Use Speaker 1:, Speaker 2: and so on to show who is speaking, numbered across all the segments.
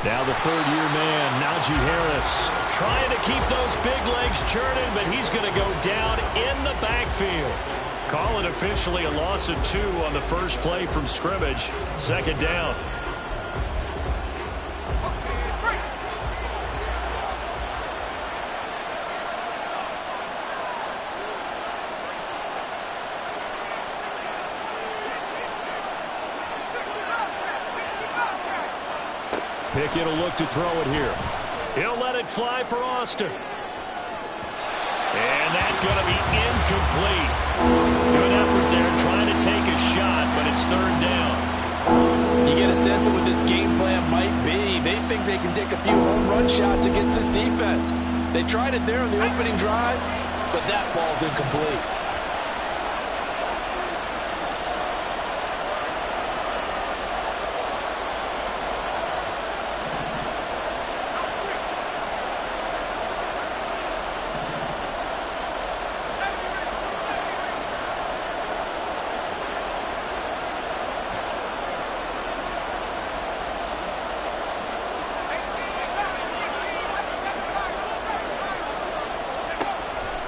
Speaker 1: Now the third-year man, Najee Harris, trying to keep those big legs churning, but he's going to go down in the backfield. Call it officially a loss of 2 on the first play from scrimmage. Second down. Pickett will look to throw it here. He'll let it fly for Austin. And that's going to be incomplete. Good effort there trying to take a shot, but it's third down.
Speaker 2: You get a sense of what this game plan might be. They think they can take a few home run shots against this defense. They tried it there on the opening drive, but that ball's incomplete.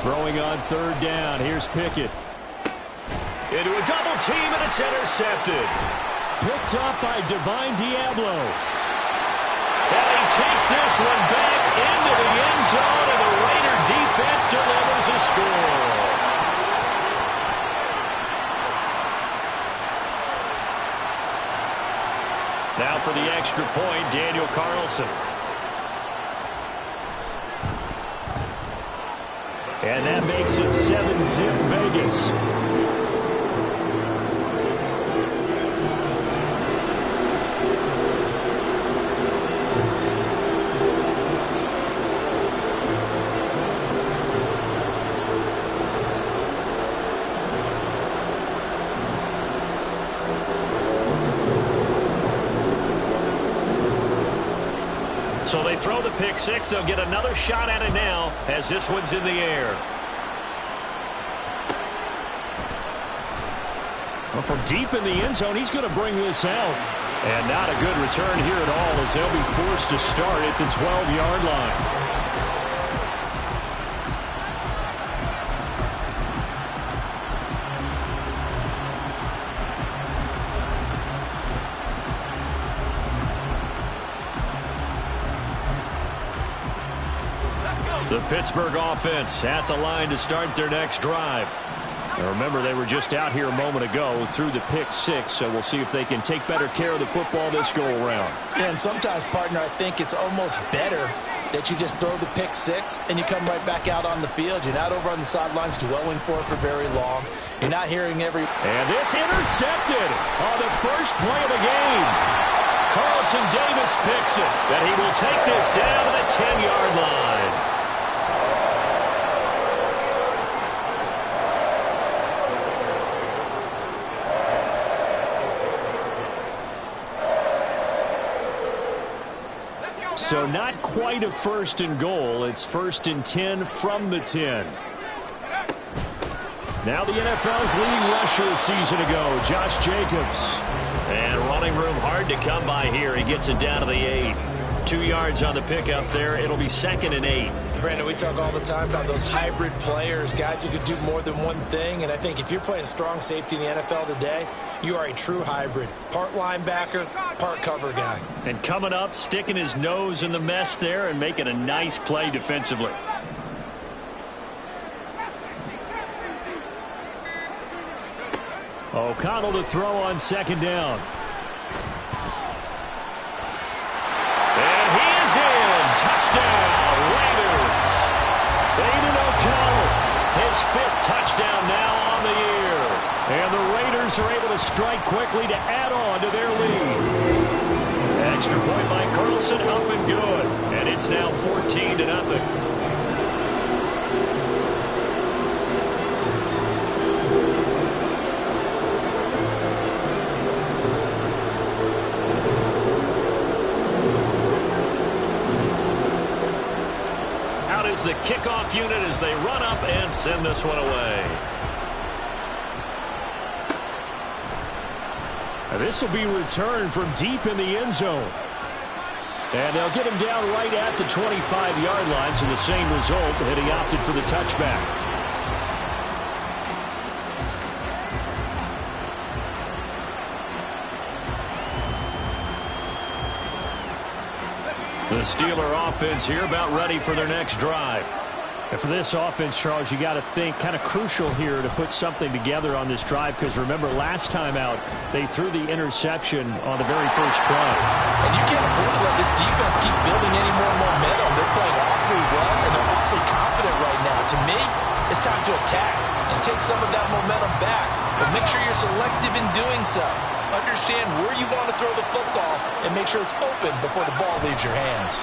Speaker 1: Throwing on third down. Here's Pickett. Into a double team, and it's intercepted. Picked up by Divine Diablo. And he takes this one back into the end zone, and the Raider defense delivers a score. Now for the extra point, Daniel Carlson. And that makes it 7-zip Vegas. So they throw the pick six. They'll get another shot at it now as this one's in the air. Well, from deep in the end zone, he's going to bring this out. And not a good return here at all as they'll be forced to start at the 12-yard line. The Pittsburgh offense at the line to start their next drive. Now remember, they were just out here a moment ago through the pick six, so we'll see if they can take better care of the football this go-around.
Speaker 2: Yeah, and sometimes, partner, I think it's almost better that you just throw the pick six and you come right back out on the field. You're not over on the sidelines dwelling for it for very long. You're not hearing every...
Speaker 1: And this intercepted on the first play of the game. Carlton Davis picks it, and he will take this down to the 10-yard line. So not quite a first and goal. It's 1st and 10 from the 10. Now the NFL's leading rusher a season ago, Josh Jacobs. And running room hard to come by here. He gets it down to the 8. 2 yards on the pickup there. It'll be 2nd and 8.
Speaker 2: Brandon, we talk all the time about those hybrid players, guys who could do more than one thing. And I think if you're playing strong safety in the NFL today, you are a true hybrid. Part linebacker, part cover guy.
Speaker 1: And coming up, sticking his nose in the mess there and making a nice play defensively. O'Connell to throw on 2nd down. And he is in. Touchdown, Raiders. Aiden O'Connell, his 5th touchdown now on the year. And the Raiders are able to strike quickly to add on to their lead. Extra point by Carlson, up and good. And it's now 14-0. Out is the kickoff unit as they run up and send this one away. This will be returned from deep in the end zone. And they'll get him down right at the 25-yard line, so the same result, and he opted for the touchback. The Steeler offense here about ready for their next drive. And for this offense, Charles, you got to think kind of crucial here to put something together on this drive, because remember last time out they threw the interception on the very first play.
Speaker 2: And you can't afford to let this defense keep building any more momentum. They're playing awfully well, and they're awfully confident right now. To me, it's time to attack and take some of that momentum back, but make sure you're selective in doing so. Understand where you want to throw the football and make sure it's open before the ball leaves your hands.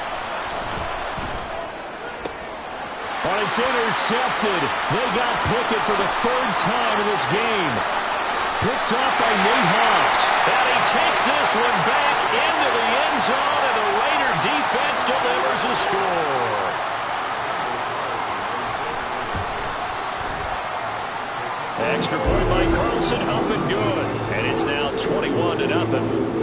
Speaker 1: Well, it's intercepted. They got Pickett for the third time in this game. Picked off by Nate Hobbs. And he takes this one back into the end zone, and the Raider defense delivers a score. Extra point by Carlson, up and good. And it's now 21-0.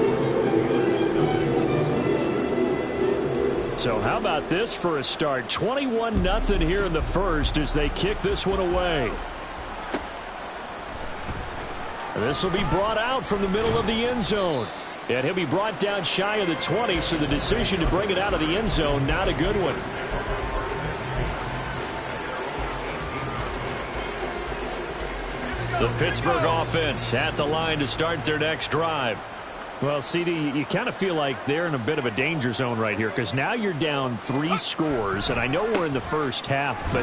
Speaker 1: So how about this for a start? 21-0 here in the first as they kick this one away. This will be brought out from the middle of the end zone. And he'll be brought down shy of the 20, so the decision to bring it out of the end zone, not a good one. The Pittsburgh offense at the line to start their next drive. Well, CD, you kind of feel like they're in a bit of a danger zone right here, because now you're down 3 scores, and I know we're in the first half, but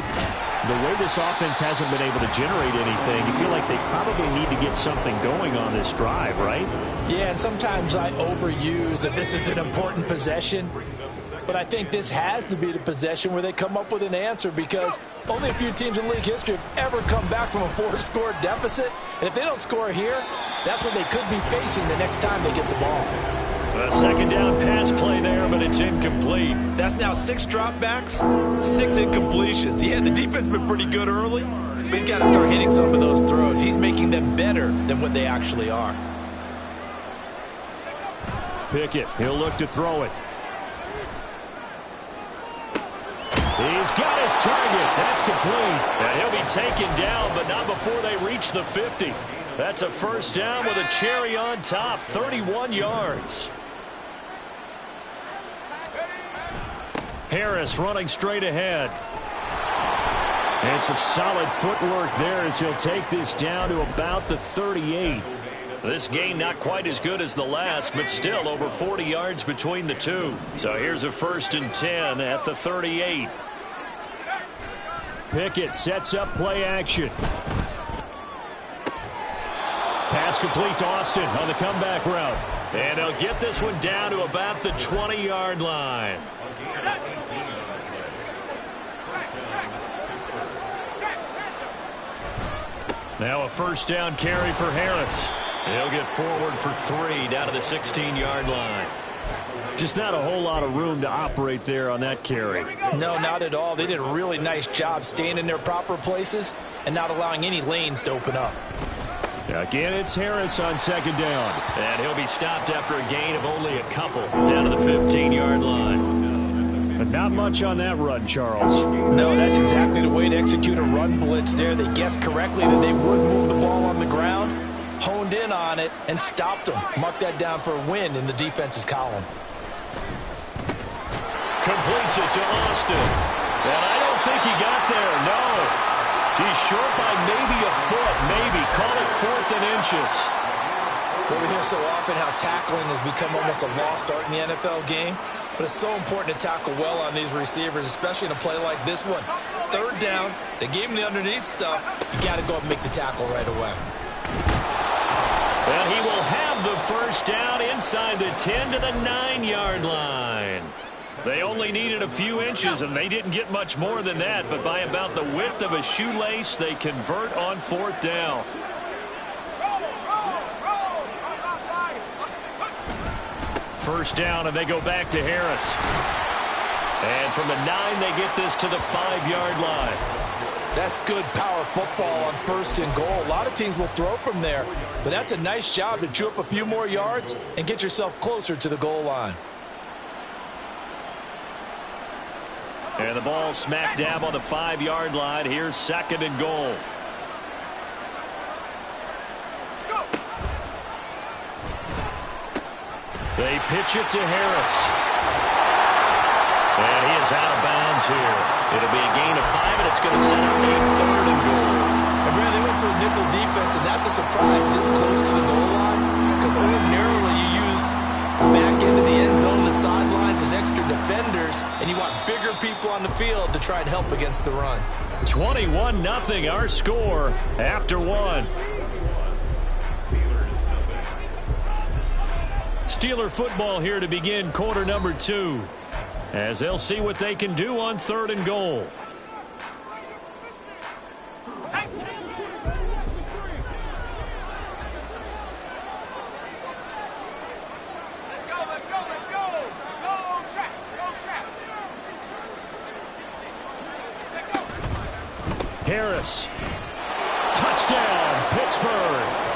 Speaker 1: the way this offense hasn't been able to generate anything, you feel like they probably need to get something going on this drive, right?
Speaker 2: Yeah, and sometimes I overuse that this is an important possession, but I think this has to be the possession where they come up with an answer, because only a few teams in league history have ever come back from a 4-score deficit, and if they don't score here, that's what they could be facing the next time they get the ball.
Speaker 1: A second down pass play there, but it's incomplete.
Speaker 2: That's now 6 dropbacks, 6 incompletions. Yeah, the defense has been pretty good early, but he's got to start hitting some of those throws. He's making them better than what they actually are.
Speaker 1: Pickett, he'll look to throw it. He's got his target. That's complete. And he'll be taken down, but not before they reach the 50. That's a first down with a cherry on top, 31 yards. Harris running straight ahead. And some solid footwork there as he'll take this down to about the 38. This gain not quite as good as the last, but still over 40 yards between the two. So here's a 1st and 10 at the 38. Pickett sets up play action. Pass complete to Austin on the comeback route. And he'll get this one down to about the 20-yard line. Now a first down carry for Harris. He'll get forward for 3 down to the 16-yard line. Just not a whole lot of room to operate there on that carry.
Speaker 2: No, not at all. They did a really nice job staying in their proper places and not allowing any lanes to open up.
Speaker 1: Again, it's Harris on second down. And he'll be stopped after a gain of only a couple down to the 15-yard line. But not much on that run, Charles.
Speaker 2: No, that's exactly the way to execute a run blitz there. They guessed correctly that they would move the ball on the ground, honed in on it, and stopped them. Mark that down for a win in the defense's column.
Speaker 1: Completes it to Austin. And I don't think he got there, no. He's short by maybe a foot, maybe. Call it 4th and inches.
Speaker 2: Well, we hear so often how tackling has become almost a lost art in the NFL game, but it's so important to tackle well on these receivers, especially in a play like this one. 3rd down, they gave him the underneath stuff. You got to go up and make the tackle right away.
Speaker 1: Well, he will have the first down inside the 10 to the 9-yard line. They only needed a few inches, and they didn't get much more than that, but by about the width of a shoelace, they convert on 4th down. First down, and they go back to Harris. And from the 9, they get this to the 5-yard line.
Speaker 2: That's good power football on 1st and goal. A lot of teams will throw from there, but that's a nice job to chew up a few more yards and get yourself closer to the goal line.
Speaker 1: And the ball smack dab on the 5-yard line. Here's 2nd and goal. They pitch it to Harris. And he is out of bounds here. It'll be a gain of 5, and it's going to set up a 3rd and goal.
Speaker 2: And Brad, they went to a nickel defense, and that's a surprise this close to the goal line, because ordinarily you use the back end of the end zone, the sidelines as extra defenders, and you want bigger people on the field to try and help against the run.
Speaker 1: 21-0 our score after 1. Steeler football here to begin quarter number 2, as they'll see what they can do on 3rd and goal. Harris. Touchdown, Pittsburgh.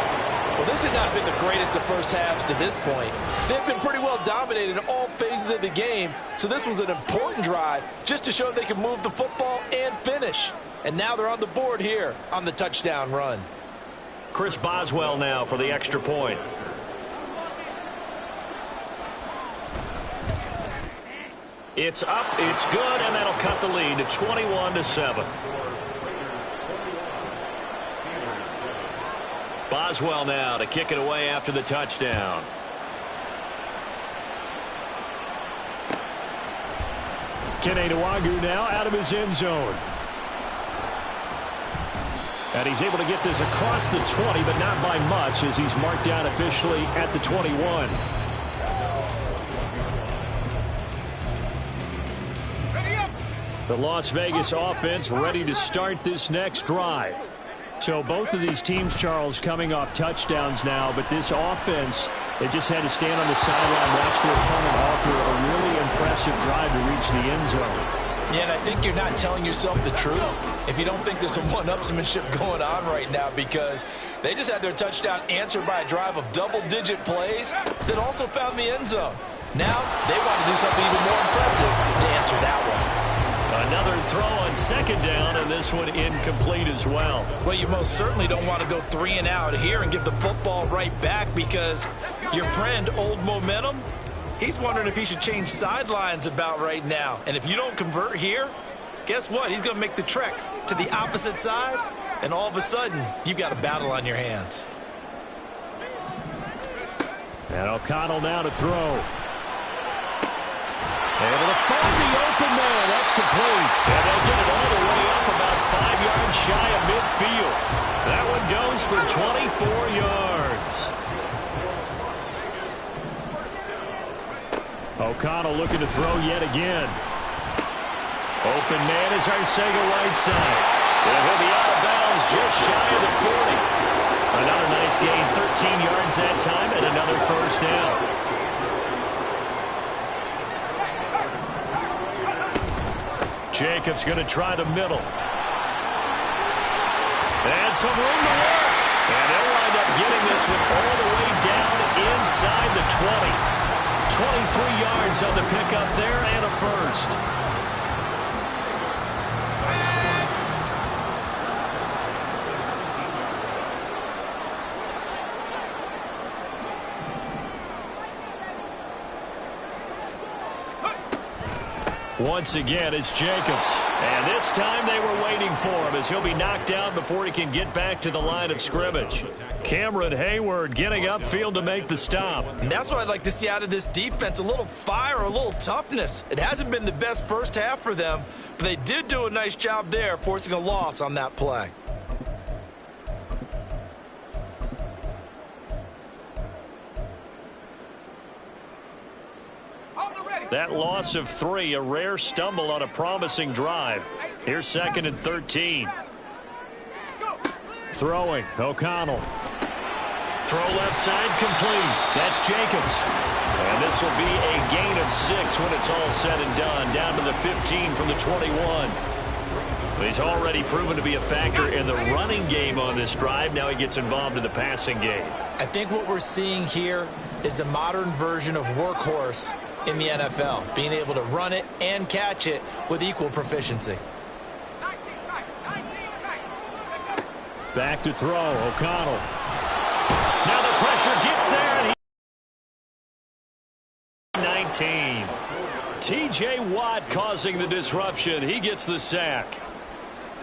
Speaker 2: Well, this has not been the greatest of first halves to this point. They've been pretty well dominated in all phases of the game, so this was an important drive just to show they can move the football and finish. And now they're on the board here on the touchdown run.
Speaker 1: Chris Boswell now for the extra point. It's up, it's good, and that'll cut the lead to 21-7. Boswell now to kick it away after the touchdown. Kene Nwangwu now out of his end zone. And he's able to get this across the 20, but not by much, as he's marked down officially at the 21. The Las Vegas offense ready to start this next drive. So both of these teams, Charles, coming off touchdowns now, but this offense, they just had to stand on the sideline, watch their opponent offer a really impressive drive to reach the end zone.
Speaker 2: Yeah, and I think you're not telling yourself the truth if you don't think there's some one-upsmanship going on right now, because they just had their touchdown answered by a drive of double-digit plays that also found the end zone. Now they want to do something even more impressive to answer that one.
Speaker 1: Another throw on 2nd down, and this one incomplete as well.
Speaker 2: Well, you most certainly don't want to go 3 and out here and give the football right back, because your friend, Old Momentum, he's wondering if he should change sidelines about right now. And if you don't convert here, guess what? He's going to make the trek to the opposite side, and all of a sudden, you've got a battle on your hands.
Speaker 1: And O'Connell now to throw. Able to find the open man. That's complete. And they'll get it all the way up about 5 yards shy of midfield. That one goes for 24 yards. O'Connell looking to throw yet again. Open man is Arcega-Whiteside. And he'll be out of bounds just shy of the 40. Another nice gain, 13 yards that time, and another first down. Jacobs going to try the middle. And some room to work. And they'll wind up getting this one all the way down inside the 20. 23 yards on the pickup there and a first. Once again, it's Jacobs. And this time they were waiting for him, as he'll be knocked down before he can get back to the line of scrimmage. Cameron Hayward getting upfield to make the stop.
Speaker 2: And that's what I'd like to see out of this defense, a little fire, a little toughness. It hasn't been the best first half for them, but they did do a nice job there, forcing a loss on that play.
Speaker 1: That loss of 3, a rare stumble on a promising drive. Here's 2nd and 13. Throwing, O'Connell. Throw left side, complete. That's Jacobs. And this will be a gain of 6 when it's all said and done. Down to the 15 from the 21. He's already proven to be a factor in the running game on this drive. Now he gets involved in the passing game.
Speaker 2: I think what we're seeing here is the modern version of workhorse in the NFL, being able to run it and catch it with equal proficiency.
Speaker 1: Back to throw, O'Connell. Now the pressure gets there, and 19. T.J. Watt causing the disruption. He gets the sack.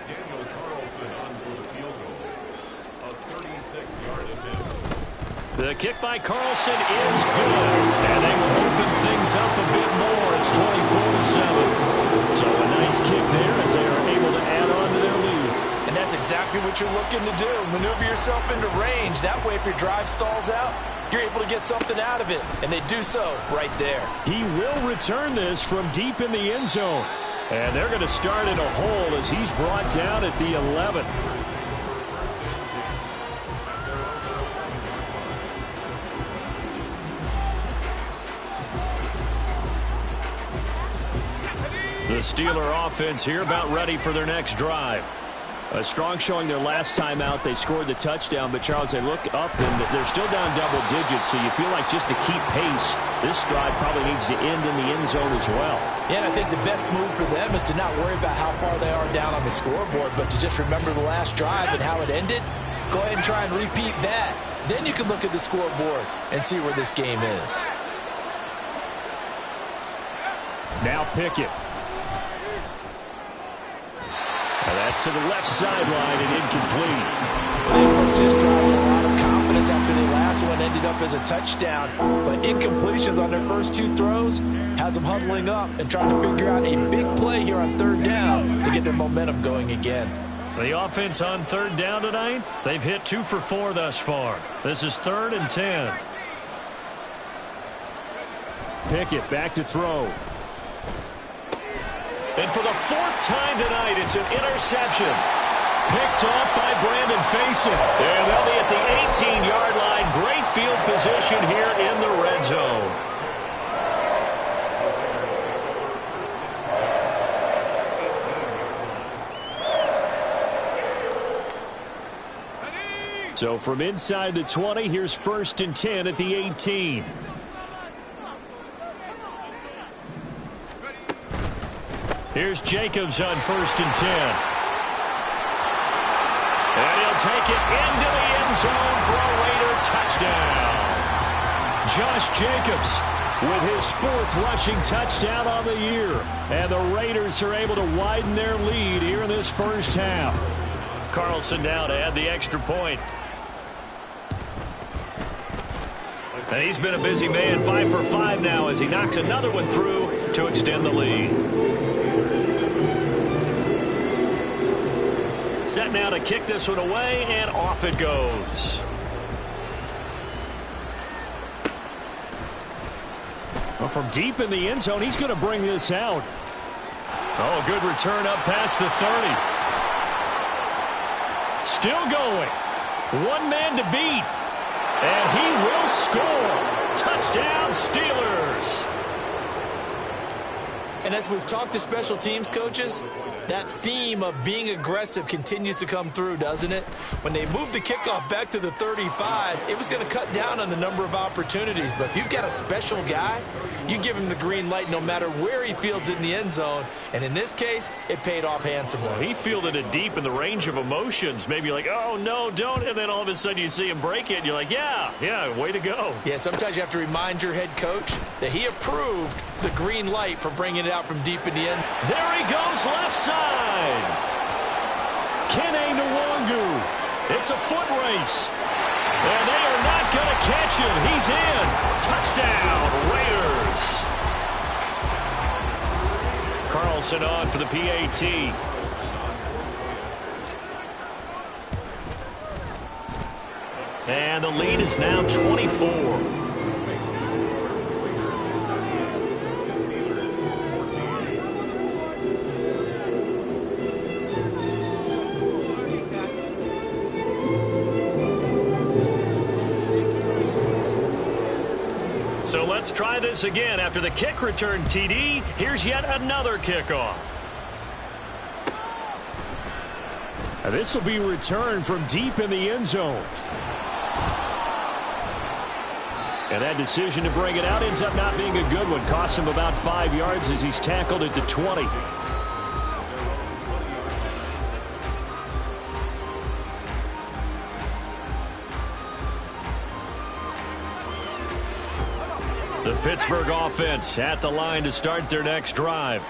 Speaker 3: Daniel Carlson on for the field goal. A 36-yard attempt.
Speaker 1: The kick by Carlson is good. And they will open things up a bit more. It's 24-7. So a nice kick there as they are able to add on to their lead.
Speaker 2: And that's exactly what you're looking to do. Maneuver yourself into range. That way, if your drive stalls out, you're able to get something out of it. And they do so right there.
Speaker 1: He will return this from deep in the end zone. And they're going to start in a hole as he's brought down at the 11. The Steeler offense here about ready for their next drive. A strong showing their last time out. They scored the touchdown, but Charles, they look up and they're still down double digits, so you feel like just to keep pace, this drive probably needs to end in the end zone as well.
Speaker 2: Yeah, and I think the best move for them is to not worry about how far they are down on the scoreboard, but to just remember the last drive and how it ended. Go ahead and try and repeat that. Then you can look at the scoreboard and see where this game is.
Speaker 1: Now Pickett. And that's to the left sideline and incomplete.
Speaker 2: They approached this drive with a lot of confidence after the last one ended up as a touchdown. But incompletions on their first two throws has them huddling up and trying to figure out a big play here on third down to get their momentum going again.
Speaker 1: The offense on third down tonight, they've hit 2 for 4 thus far. This is 3rd and 10. Pickett back to throw. And for the 4th time tonight, it's an interception. Picked off by Brandon Facyson. And they'll be at the 18-yard line. Great field position here in the red zone. So from inside the 20, here's 1st and 10 at the 18. Here's Jacobs on 1st and 10. And he'll take it into the end zone for a Raider touchdown. Josh Jacobs with his 4th rushing touchdown on the year. And the Raiders are able to widen their lead here in this first half. Carlson now to add the extra point. And he's been a busy man, 5 for 5 now as he knocks another one through to extend the lead. Set now to kick this one away, and off it goes. Well, from deep in the end zone, he's going to bring this out. Oh, good return up past the 30. Still going. One man to beat. And he will score. Touchdown, Steelers.
Speaker 2: And as we've talked to special teams coaches, that theme of being aggressive continues to come through, doesn't it? When they moved the kickoff back to the 35, it was going to cut down on the number of opportunities. But if you've got a special guy, you give him the green light no matter where he fields it in the end zone. And in this case, it paid off handsomely.
Speaker 1: Well, he fielded it deep in the range of emotions. Maybe like, oh, no, don't. And then all of a sudden you see him break it, and you're like, yeah, way to go.
Speaker 2: Yeah, sometimes you have to remind your head coach that he approved the green light for bringing it out from deep in the end.
Speaker 1: There he goes, left side. Kene Nwangu. It's a foot race. And they are not going to catch him. He's in. Touchdown, Raiders. Carlson on for the PAT. And the lead is now 24. So let's try this again. After the kick return, TD, here's yet another kickoff. And this will be returned from deep in the end zone. And that decision to bring it out ends up not being a good one. Costs him about 5 yards as he's tackled at the 20. The Pittsburgh offense at the line to start their next drive.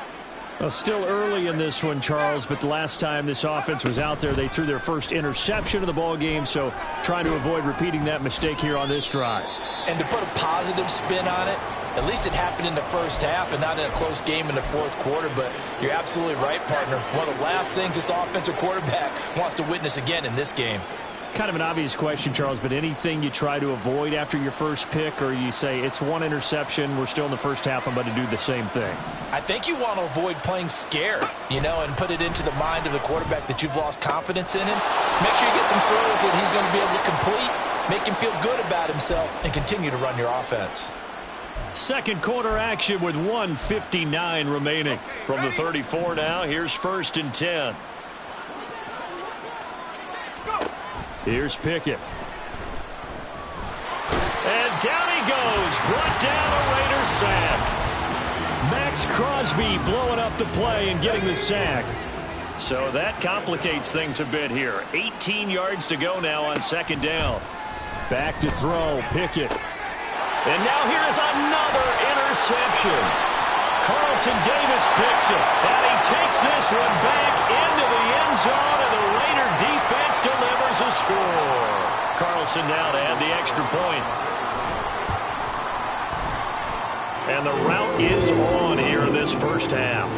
Speaker 1: Well, still early in this one, Charles, but the last time this offense was out there, they threw their first interception of the ball game, so trying to avoid repeating that mistake here on this drive.
Speaker 2: And to put a positive spin on it, at least it happened in the first half and not in a close game in the fourth quarter, but you're absolutely right, partner. One of the last things this offensive quarterback wants to witness again in this game.
Speaker 1: Kind of an obvious question, Charles, but anything you try to avoid after your first pick, or you say it's one interception, we're still in the first half, I'm about to do the same thing?
Speaker 2: I think you want to avoid playing scared, and put it into the mind of the quarterback that you've lost confidence in him. Make sure you get some throws that he's going to be able to complete, make him feel good about himself, and continue to run your offense.
Speaker 1: Second quarter action with 1:59 remaining. From the 34 now, here's 1st and 10. Here's Pickett. And down he goes. Brought down a Raiders sack. Max Crosby blowing up the play and getting the sack. So that complicates things a bit here. 18 yards to go now on 2nd down. Back to throw, Pickett. And now here is another interception. Carlton Davis picks it. And he takes this one back into the end zone, and the Raider defense delivers a score. Carlson now to add the extra point. And the route is on here in this first half.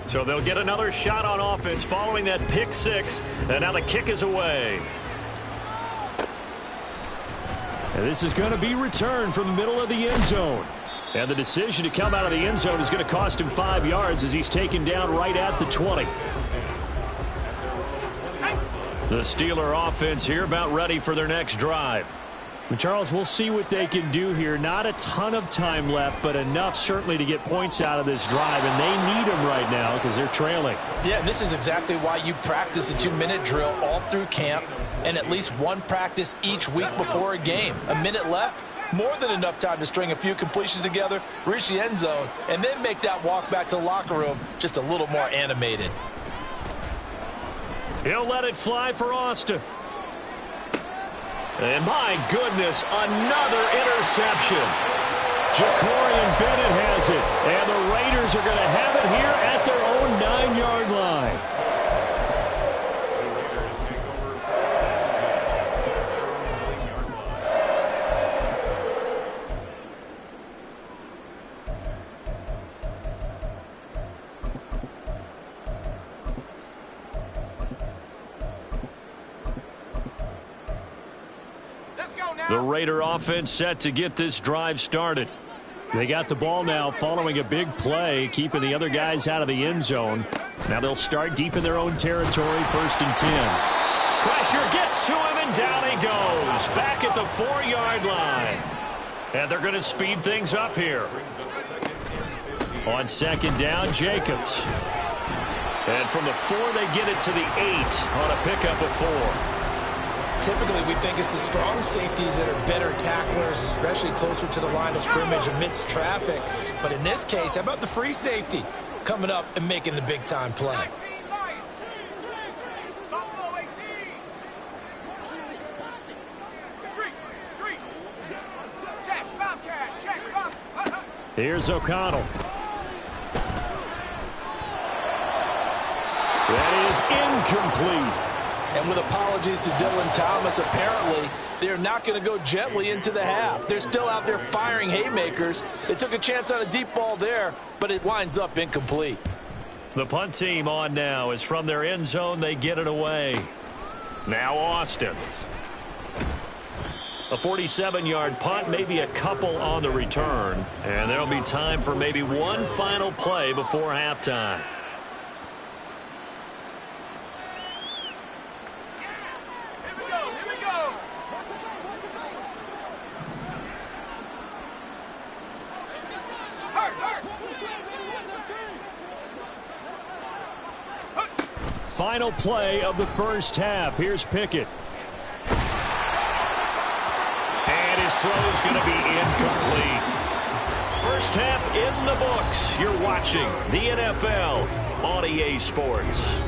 Speaker 1: So they'll get another shot on offense following that pick six. And now the kick is away. And this is going to be returned from the middle of the end zone. And the decision to come out of the end zone is going to cost him 5 yards as he's taken down right at the 20. The Steeler offense here about ready for their next drive. And Charles, we'll see what they can do here. Not a ton of time left, but enough certainly to get points out of this drive, and they need them right now because they're trailing.
Speaker 2: Yeah, and this is exactly why you practice a 2-minute drill all through camp and at least one practice each week before a game. A minute left, more than enough time to string a few completions together, reach the end zone, and then make that walk back to the locker room just a little more animated.
Speaker 1: He'll let it fly for Austin. And my goodness, another interception. Ja'Cory Bennett has it. And the Raiders are going to have it here at their own 9-yard line. The Raider offense set to get this drive started. They got the ball now following a big play, keeping the other guys out of the end zone. Now they'll start deep in their own territory, 1st and 10. Pressure gets to him, and down he goes. Back at the 4-yard line. And they're going to speed things up here. On 2nd down, Jacobs. And from the 4, they get it to the 8 on a pickup of 4.
Speaker 4: Typically, we think it's the strong safeties that are better tacklers, especially closer to the line of scrimmage amidst traffic. But in this case, how about the free safety coming up and making the big-time play?
Speaker 1: Here's O'Connell. That is incomplete.
Speaker 2: And with apologies to Dylan Thomas, apparently they're not going to go gently into the half. They're still out there firing haymakers. They took a chance on a deep ball there, but it winds up incomplete.
Speaker 1: The punt team on now is from their end zone. They get it away. Now Austin. A 47-yard punt, maybe a couple on the return. And there'll be time for maybe one final play before halftime. final play of the first half. Here's Pickett. And his throw is going to be incomplete. First half in the books. You're watching the NFL on EA Sports.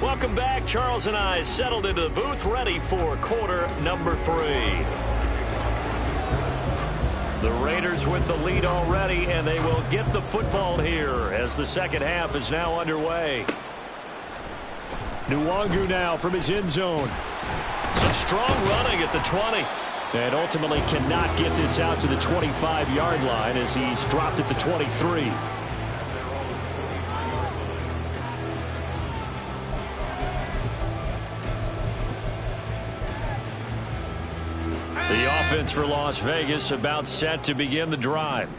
Speaker 1: Welcome back. Charles and I settled into the booth, ready for quarter number 3. The Raiders with the lead already, and they will get the football here as the second half is now underway. Nwangu now from his end zone. Some strong running at the 20. And ultimately cannot get this out to the 25-yard line as he's dropped at the 23. The offense for Las Vegas about set to begin the drive.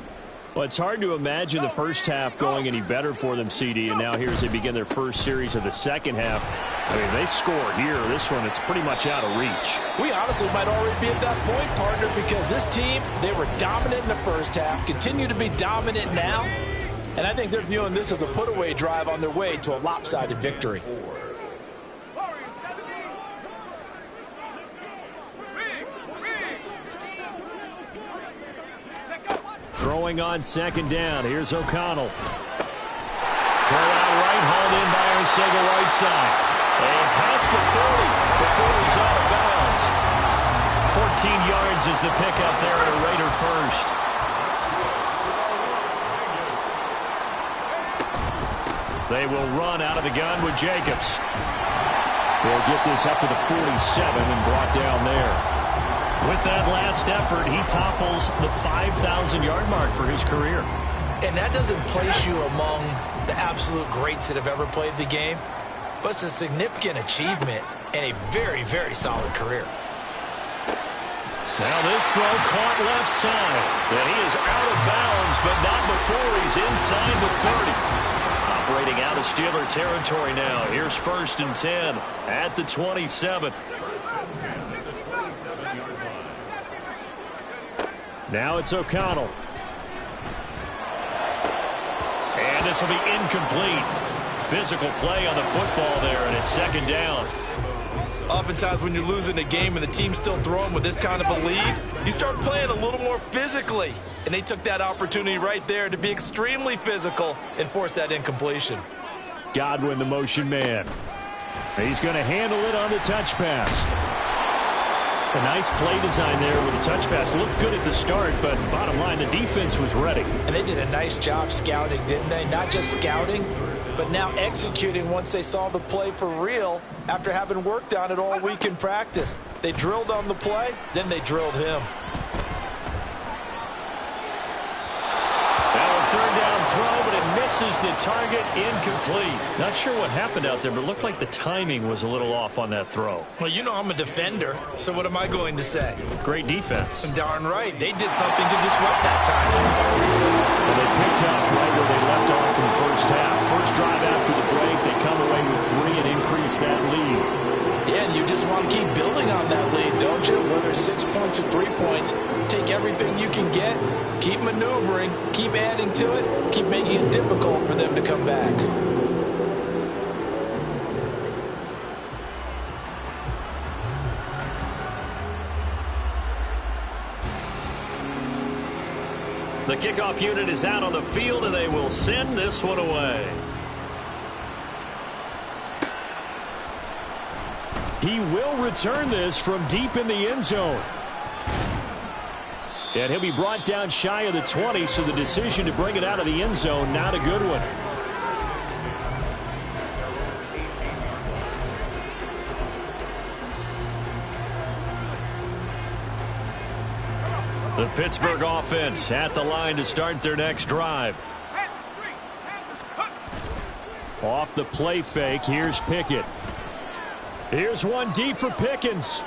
Speaker 1: Well, it's hard to imagine the first half going any better for them, CD, and now here as they begin their first series of the second half. I mean, they score here. This one, it's pretty much out of reach.
Speaker 4: We honestly might already be at that point, partner, because this team, they were dominant in the first half, continue to be dominant now, and I think they're viewing this as a put-away drive on their way to a lopsided victory.
Speaker 1: Throwing on second down. Here's O'Connell. Throw out right, hauled in by Arcega right side. And past the 40 before he's out of bounds. 14 yards is the pickup there at a Raider first. They will run out of the gun with Jacobs. They'll get this up to the 47 and brought down there. With that last effort, he topples the 5,000-yard mark for his career.
Speaker 4: And that doesn't place you among the absolute greats that have ever played the game, but it's a significant achievement and a very, very solid career.
Speaker 1: Now this throw caught left side. And he is out of bounds, but not before he's inside the 30. Operating out of Steeler territory now. Here's 1st and 10 at the 27. Now it's O'Connell. And this will be incomplete. Physical play on the football there, and it's second down.
Speaker 4: Oftentimes when you're losing a game and the team's still throwing with this kind of a lead, you start playing a little more physically. And they took that opportunity right there to be extremely physical and force that incompletion.
Speaker 1: Godwin, the motion man. He's going to handle it on the touch pass. A nice play design there with a touch pass. Looked good at the start, but bottom line, the defense was ready.
Speaker 4: And they did a nice job scouting, didn't they? Not just scouting, but now executing once they saw the play for real after having worked on it all week in practice. They drilled on the play, then they drilled him.
Speaker 1: Now a third down throw, but it misses the target, incomplete. Not sure what happened out there, but it looked like the timing was a little off on that throw.
Speaker 4: Well, you know I'm a defender, so what am I going to say?
Speaker 1: Great defense.
Speaker 4: Darn right. They did something to disrupt that timing.
Speaker 1: Well, they picked up right where they left off in the first half. First drive after the break, they come away with 3 and increase that lead.
Speaker 4: Yeah, and you just want to keep building on that lead, don't you? Whether it's 6 points or 3 points, take everything you can get, keep maneuvering, keep adding to it, keep making it difficult for them to come back.
Speaker 1: The kickoff unit is out on the field, and they will send this one away. He will return this from deep in the end zone. And he'll be brought down shy of the 20, so the decision to bring it out of the end zone, not a good one. The Pittsburgh offense at the line to start their next drive. Off the play fake, here's Pickett. Here's one deep for Pickens.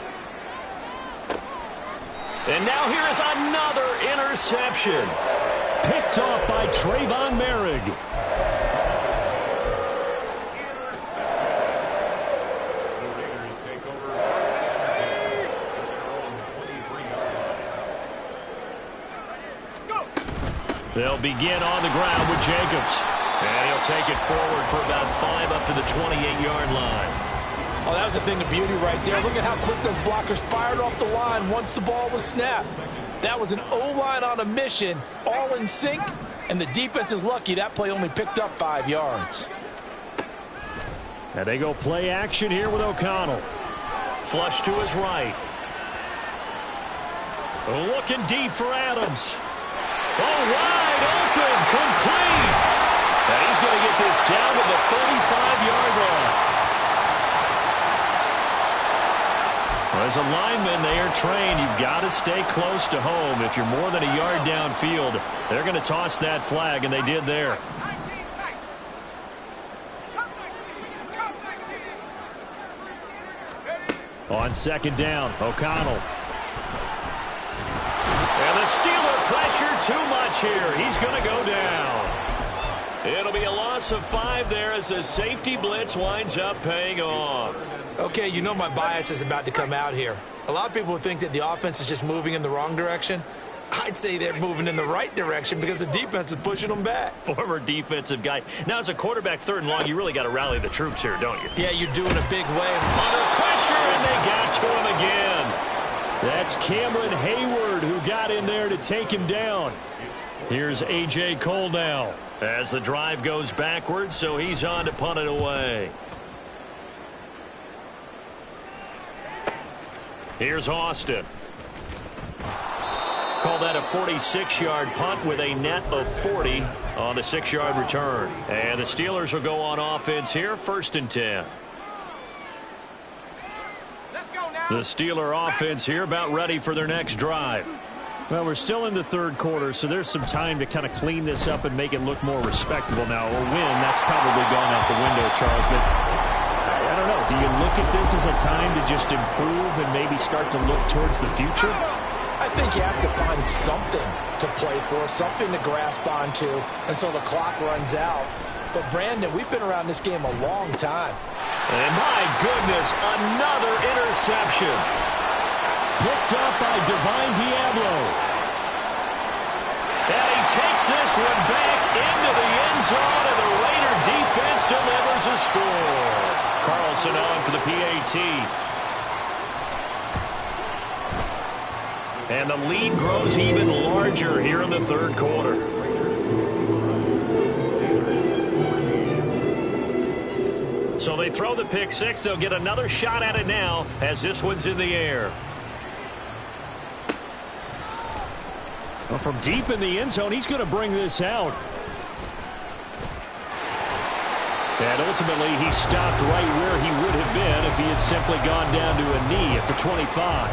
Speaker 1: And now here is another interception. Picked off by Trayvon Merrick. They'll begin on the ground with Jacobs. And he'll take it forward for about 5 up to the 28-yard line.
Speaker 4: Oh, that was a thing of beauty right there. Look at how quick those blockers fired off the line once the ball was snapped. That was an O-line on a mission, all in sync, and the defense is lucky that play only picked up 5 yards.
Speaker 1: And they go play action here with O'Connell. Flush to his right. Looking deep for Adams. Oh, wide open, complete. And he's going to get this down to the 35-yard line. As a lineman, they are trained. You've got to stay close to home. If you're more than a yard downfield, they're going to toss that flag, and they did there. On second down, O'Connell. And the Steeler pressure too much here. He's going to go down. It'll be a loss of 5 there as the safety blitz winds up paying off.
Speaker 4: Okay, you know my bias is about to come out here. A lot of people think that the offense is just moving in the wrong direction. I'd say they're moving in the right direction because the defense is pushing them back.
Speaker 1: Former defensive guy. Now, as a quarterback, 3rd and long, you really got to rally the troops here, don't you?
Speaker 4: Yeah, you're doing a big way.
Speaker 1: Under pressure, and they got to him again. That's Cameron Hayward who got in there to take him down. Here's A.J. Cole now as the drive goes backwards, so he's on to punt it away. Here's Austin. Call that a 46-yard punt with a net of 40 on the 6-yard return. And the Steelers will go on offense here, 1st and 10. The Steeler offense here about ready for their next drive. Well, we're still in the 3rd quarter, so there's some time to kind of clean this up and make it look more respectable now. A win, that's probably gone out the window, Charles, but I don't know. Do you look at this as a time to just improve and maybe start to look towards the future?
Speaker 4: I think you have to find something to play for, something to grasp onto until the clock runs out. But, Brandon, we've been around this game a long time.
Speaker 1: And my goodness, another interception. Picked up by Divine Diablo. And he takes this one back into the end zone, and the Raider defense delivers a score. Carlson on for the PAT. And the lead grows even larger here in the 3rd quarter. So they throw the pick 6. They'll get another shot at it now as this one's in the air. Well, from deep in the end zone, he's going to bring this out. And ultimately, he stopped right where he would have been if he had simply gone down to a knee at the 25.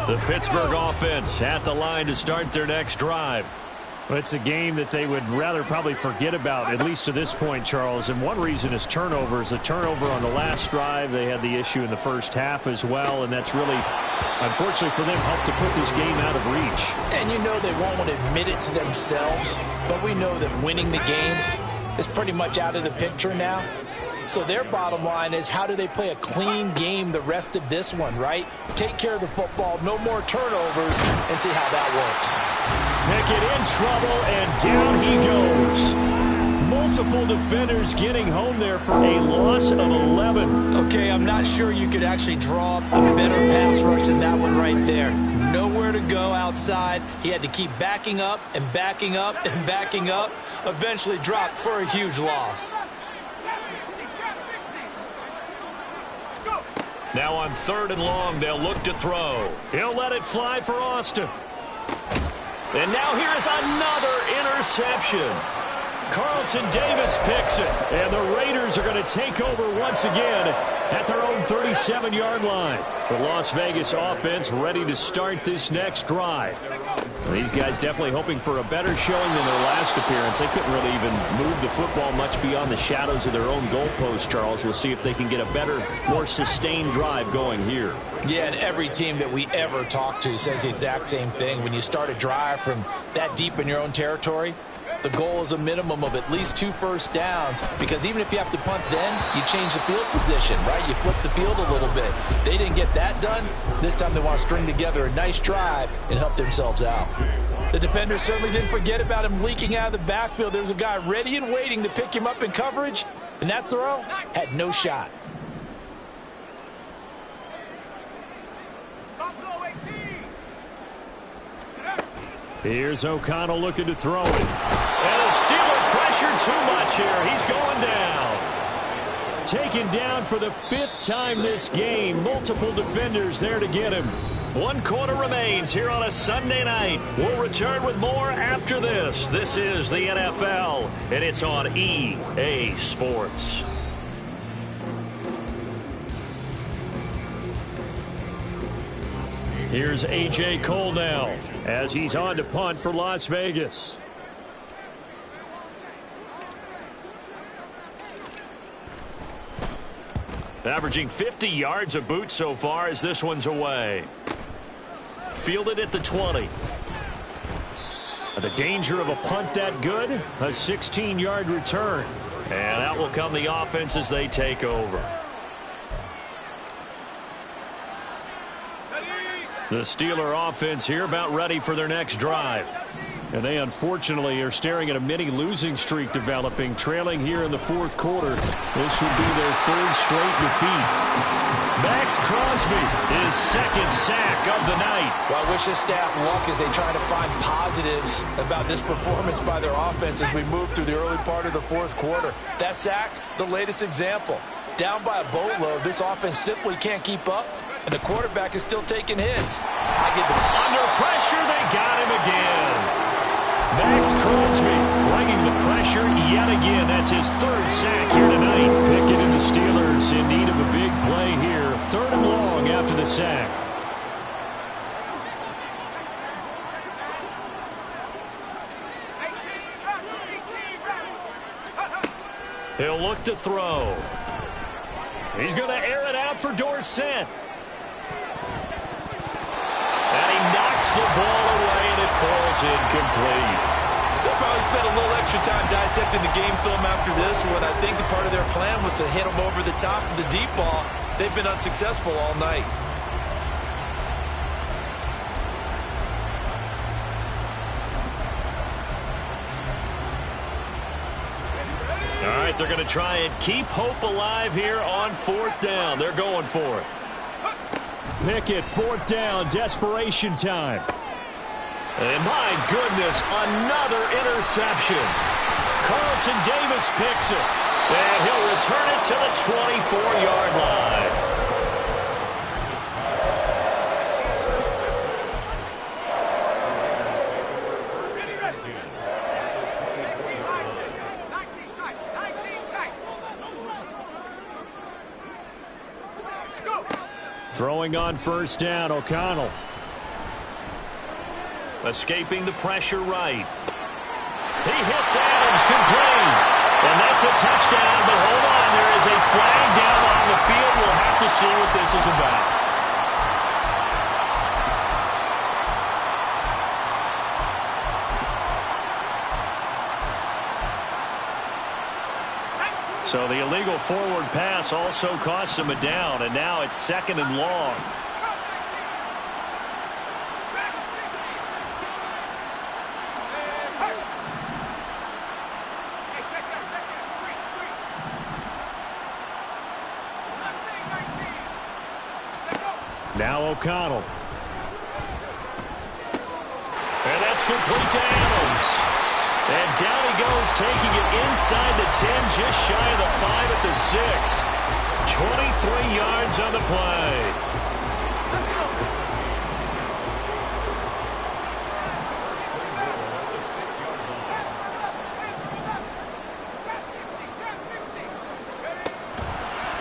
Speaker 1: The Pittsburgh offense at the line to start their next drive. Well, it's a game that they would rather probably forget about, at least to this point, Charles. And one reason is turnovers. A turnover on the last drive. They had the issue in the first half as well, and that's really, unfortunately for them, helped to put this game out of reach.
Speaker 4: And you know they won't admit it to themselves, but we know that winning the game is pretty much out of the picture now. So their bottom line is, how do they play a clean game the rest of this one, right? Take care of the football, no more turnovers, and see how that works.
Speaker 1: Pickett in trouble, and down he goes. Multiple defenders getting home there for a loss of 11.
Speaker 4: Okay, I'm not sure you could actually draw up a better pass rush than that one right there. Nowhere to go outside. He had to keep backing up and backing up and backing up. Eventually dropped for a huge loss.
Speaker 1: Now on 3rd and long, they'll look to throw. He'll let it fly for Austin. And now here is another interception. Carlton Davis picks it. And the Raiders are going to take over once again at their own 37-yard line. The Las Vegas offense ready to start this next drive. Well, these guys definitely hoping for a better showing than their last appearance. They couldn't really even move the football much beyond the shadows of their own goalpost, Charles. We'll see if they can get a better, more sustained drive going here.
Speaker 4: Yeah, and every team that we ever talk to says the exact same thing. When you start a drive from that deep in your own territory,
Speaker 2: The goal is a minimum of at least 2 first downs, because even if you have to punt then, you change the field position, right? You flip the field a little bit. They didn't get that done. This time they want to string together a nice drive and help themselves out. The defender certainly didn't forget about him leaking out of the backfield. There was a guy ready and waiting to pick him up in coverage, and that throw had no shot.
Speaker 1: Here's O'Connell looking to throw it. And a Steeler pressure too much here. He's going down. Taken down for the 5th time this game. Multiple defenders there to get him. 1 quarter remains here on a Sunday night. We'll return with more after this. This is the NFL, and it's on EA Sports. Here's A.J. Cole now as he's on to punt for Las Vegas. Averaging 50 yards a boot so far as this one's away. Fielded at the 20. The danger of a punt that good? A 16-yard return. And out will come the offense as they take over. The Steeler offense here about ready for their next drive. And they unfortunately are staring at a mini losing streak developing, trailing here in the 4th quarter. This would be their 3rd straight defeat. Maxx Crosby, his 2nd sack of the night.
Speaker 2: Well, I wish this staff luck as they try to find positives about this performance by their offense as we move through the early part of the 4th quarter. That sack, the latest example. Down by a boatload, this offense simply can't keep up, and the quarterback is still taking hits.
Speaker 1: Under pressure, they got him again. Maxx Crosby bringing the pressure yet again. That's his 3rd sack here tonight. Pickett and the Steelers in need of a big play here. 3rd and long after the sack. He'll look to throw. He's going to air it out for Dorsett. And he knocks the ball away, and it falls incomplete.
Speaker 2: They'll probably spend a little extra time dissecting the game film after this one. I think the part of their plan was to hit them over the top of the deep ball. They've been unsuccessful all night.
Speaker 1: All right, they're going to try and keep hope alive here on 4th down. They're going for it. Pickett, 4th down, desperation time. And my goodness, another interception. Carlton Davis picks it. And he'll return it to the 24-yard line. Throwing on 1st down, O'Connell. Escaping the pressure right. He hits Adams, complete. And that's a touchdown, but hold on, there is a flag down on the field. We'll have to see what this is about. So the illegal forward pass also costs him a down, and now it's 2nd and long. Now O'Connell. And that's complete to Adams. And down he goes, taking it inside the 10, just shy of the 5 at the 6. 23 yards on the play.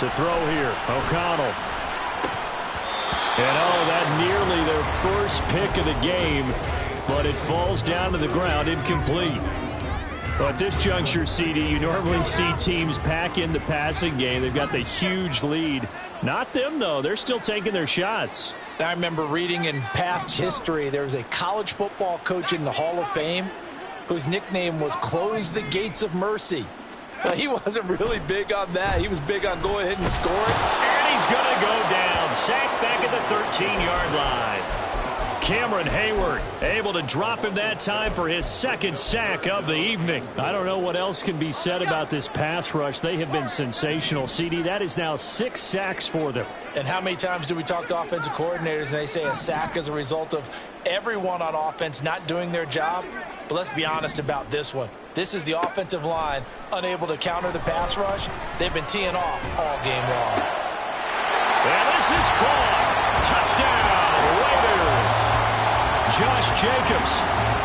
Speaker 1: To throw here, O'Connell. And oh, that nearly their first pick of the game, but it falls down to the ground, incomplete. Well, at this juncture, CD, you normally see teams pack in the passing game. They've got the huge lead. Not them, though. They're still taking their shots.
Speaker 4: I remember reading in past history, there was a college football coach in the Hall of Fame whose nickname was Close the Gates of Mercy. He wasn't really big on that. He was big on go ahead and score it.
Speaker 1: And he's going to go down. Sacked back at the 13-yard line. Cameron Hayward able to drop him that time for his second sack of the evening.
Speaker 5: I don't know what else can be said about this pass rush. They have been sensational, CD. That is now 6 sacks for them.
Speaker 4: And how many times do we talk to offensive coordinators and they say a sack is a result of everyone on offense not doing their job? But let's be honest about this one. This is the offensive line unable to counter the pass rush. They've been teeing off all game long.
Speaker 1: And this is caught. Touchdown, Raiders. Josh Jacobs,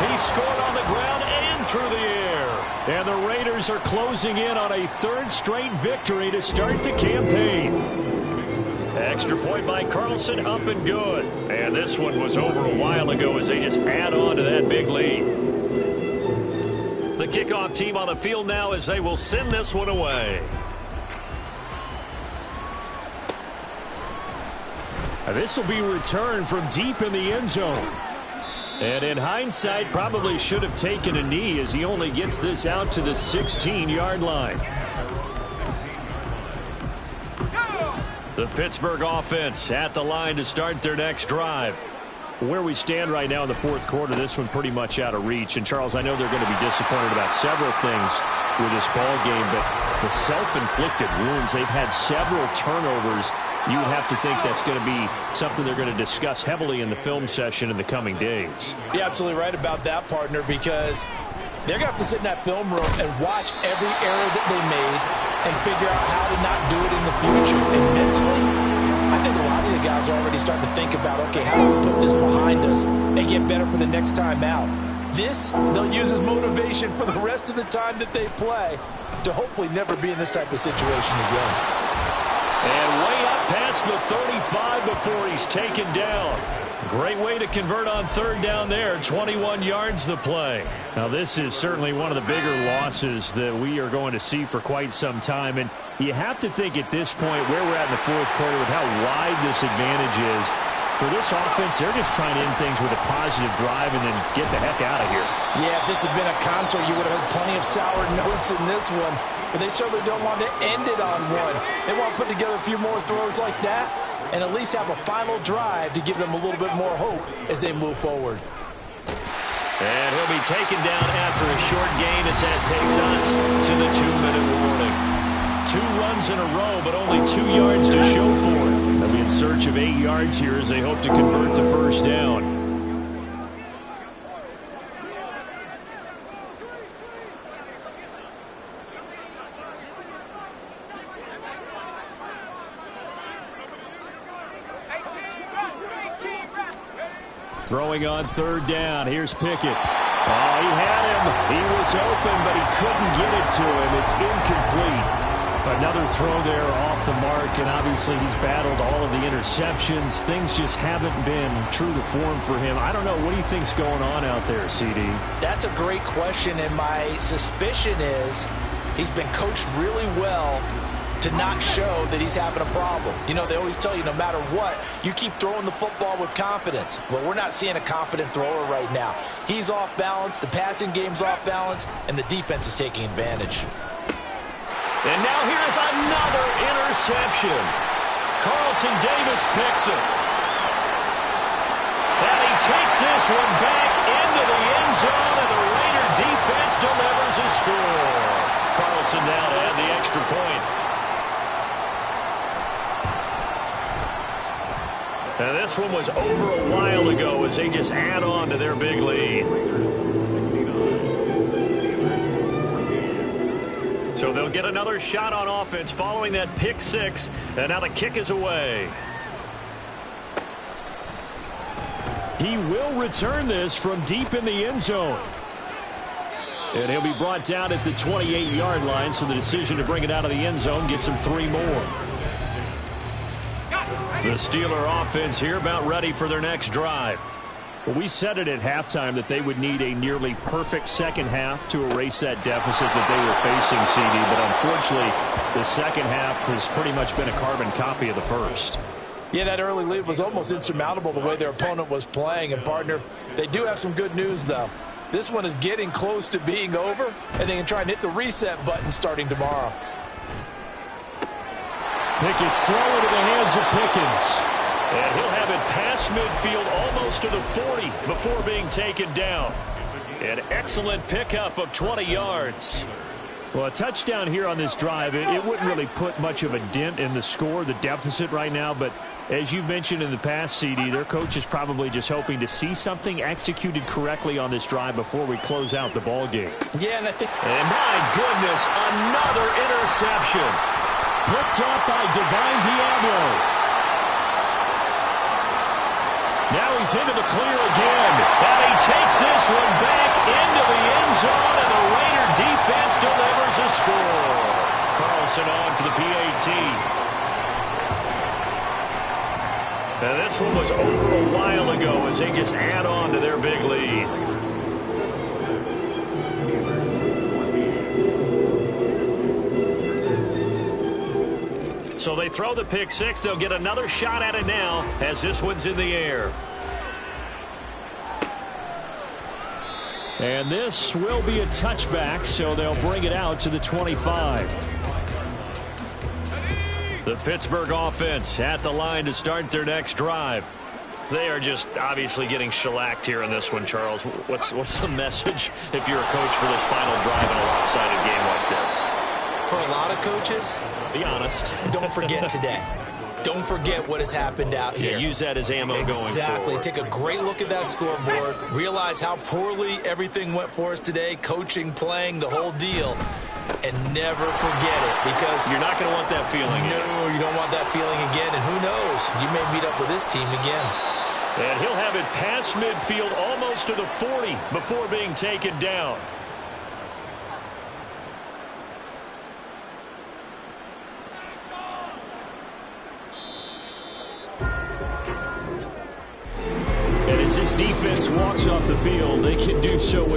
Speaker 1: he scored on the ground and through the air. And the Raiders are closing in on a 3rd straight victory to start the campaign. Extra point by Carlson, up and good. And this one was over a while ago as they just add on to that big lead. The kickoff team on the field now as they will send this one away.
Speaker 5: This will be returned from deep in the end zone. And in hindsight, probably should have taken a knee as he only gets this out to the 16-yard line.
Speaker 1: The Pittsburgh offense at the line to start their next drive.
Speaker 5: Where we stand right now in the 4th quarter, this one pretty much out of reach. And, Charles, I know they're going to be disappointed about several things with this ball game, but the self-inflicted wounds, they've had several turnovers. You would have to think that's going to be something they're going to discuss heavily in the film session in the coming days.
Speaker 4: You're absolutely right about that, partner, because they're going to have to sit in that film room and watch every error that they made and figure out how to not do it in the future. And mentally, I think a lot of the guys are already starting to think about, okay, how do we put this behind us and get better for the next time out? This, they'll use as motivation for the rest of the time that they play to hopefully never be in this type of situation again.
Speaker 1: And way up past the 35 before he's taken down. Great way to convert on 3rd down there. 21 yards the play.
Speaker 5: Now, this is certainly one of the bigger losses that we are going to see for quite some time. And you have to think at this point where we're at in the 4th quarter with how wide this advantage is. For this offense, they're just trying to end things with a positive drive and then get the heck out of here.
Speaker 4: Yeah, if this had been a concert, you would have heard plenty of sour notes in this one. But they certainly don't want to end it on one. They want to put together a few more throws like that and at least have a final drive to give them a little bit more hope as they move forward.
Speaker 1: And he'll be taken down after a short gain as that takes us to the 2-minute warning. 2 runs in a row, but only 2 yards to show for it.
Speaker 5: They'll be in search of 8 yards here as they hope to convert the 1st down. Throwing on 3rd down. Here's Pickett. Oh, he had him. He was open, but he couldn't get it to him. It's incomplete. Another throw there off the mark, and obviously he's battled all of the interceptions. Things just haven't been true to form for him. I don't know. What do you think's going on out there, CD?
Speaker 4: That's a great question, and my suspicion is he's been coached really well to not show that he's having a problem. You know, they always tell you no matter what, you keep throwing the football with confidence. Well, we're not seeing a confident thrower right now. He's off balance, the passing game's off balance, and the defense is taking advantage.
Speaker 1: And now here's another interception. Carlton Davis picks it. And he takes this one back into the end zone, and the Raider defense delivers a score. Carlson now to add the extra point. And this one was over a while ago as they just add on to their big lead. So they'll get another shot on offense following that pick 6. And now the kick is away.
Speaker 5: He will return this from deep in the end zone. And he'll be brought down at the 28-yard line, so the decision to bring it out of the end zone gets him 3 more.
Speaker 1: The Steeler offense here about ready for their next drive.
Speaker 5: Well, we said it at halftime that they would need a nearly perfect second half to erase that deficit that they were facing, CD. But unfortunately, the second half has pretty much been a carbon copy of the first.
Speaker 4: Yeah, that early lead was almost insurmountable the way their opponent was playing. And, partner, they do have some good news, though. This one is getting close to being over, and they can try and hit the reset button starting tomorrow.
Speaker 5: Pickett's throw into the hands of Pickens.
Speaker 1: And he'll have it past midfield almost to the 40 before being taken down. An excellent pickup of 20 yards.
Speaker 5: Well, a touchdown here on this drive, it wouldn't really put much of a dent in the score, the deficit right now, but as you mentioned in the past, CD, their coach is probably just hoping to see something executed correctly on this drive before we close out the ball game.
Speaker 4: Yeah, and I think...
Speaker 1: And my goodness, another interception.
Speaker 5: Picked up by Divine Diablo.
Speaker 1: Now he's into the clear again. And he takes this one back into the end zone, and the Raider defense delivers a score. Carlson on for the PAT. And this one was over a while ago as they just add on to their big lead. So they throw the pick six. They'll get another shot at it now as this one's in the air.
Speaker 5: And this will be a touchback, so they'll bring it out to the 25.
Speaker 1: The Pittsburgh offense at the line to start their next drive. They are just obviously getting shellacked here in this one, Charles. What's the message if you're a coach for this final drive in a lopsided game like this?
Speaker 4: For a lot of coaches,
Speaker 1: be honest.
Speaker 4: Don't forget today. Don't forget what has happened out here.
Speaker 1: Yeah, use that as ammo going forward.
Speaker 4: Exactly. Take a great look at that scoreboard. Realize how poorly everything went for us today. Coaching, playing, the whole deal. And never forget it, because
Speaker 1: you're not going to want that feeling.
Speaker 4: No, you don't want that feeling again. And who knows? You may meet up with this team again.
Speaker 1: And he'll have it past midfield almost to the 40 before being taken down.
Speaker 5: And as this defense walks off the field, they can do so with